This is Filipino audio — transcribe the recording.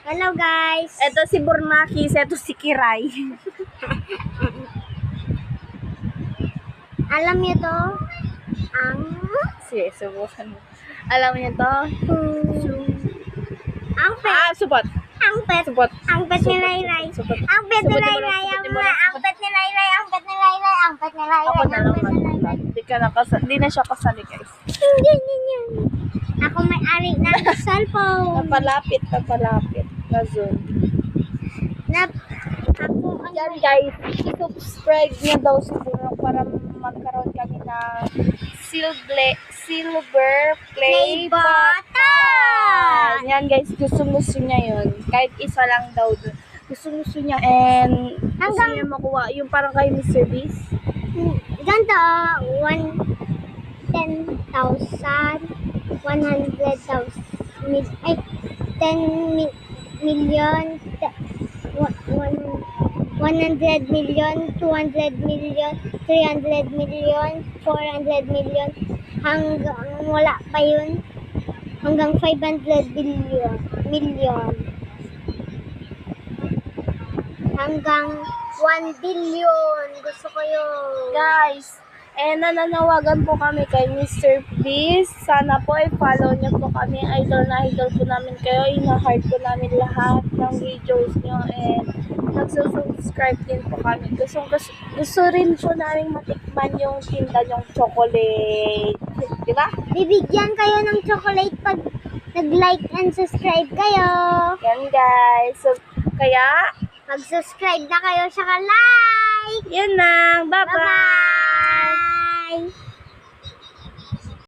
Hello guys. Ito si Burnakis, ito si Kiray. Alam niyo to? Sige, subukan mo. Alam niyo to? Ang pet. Supot. Ang pet. Supot. Ang pet ni Ray. Supot. Ang pet ni Ray. Ang pet ni Ray. Ang pet ni Ray. Ang pet ni Ray. Ako na naman. Hindi na siya kasali, guys. Ako may-ari ng cellphone. Napalapit. Na zoom. Ako ang Yan guys, i-subscribe niyo daw siguro para magkaroon kami ng silver play button. Yan guys, gusto niya yun. Kahit isa lang daw dun. Gusto niya and gusto niya makuha yung parang kay Mr. Beast. Ganda, 10,000, 100 million, 200 million, 300 million, 400 million, hanggang wala pa yun, hanggang 500 million, hanggang 1 billion. Gusto ko yun. Guys, nananawagan po kami kay Mr. Beast. Sana po i-follow niyo po kami. Idol na idol po namin kayo. Ina-heart po namin lahat ng videos niyo and nagsusubscribe din po kami. Gusto rin po namin matikman yung tinda yung chocolate. Di ba? Bibigyan kayo ng chocolate pag nag-like and subscribe kayo. Yan guys. So, kaya, Mag-subscribe na kayo sa like. yan na. Bye-bye. Bye-bye.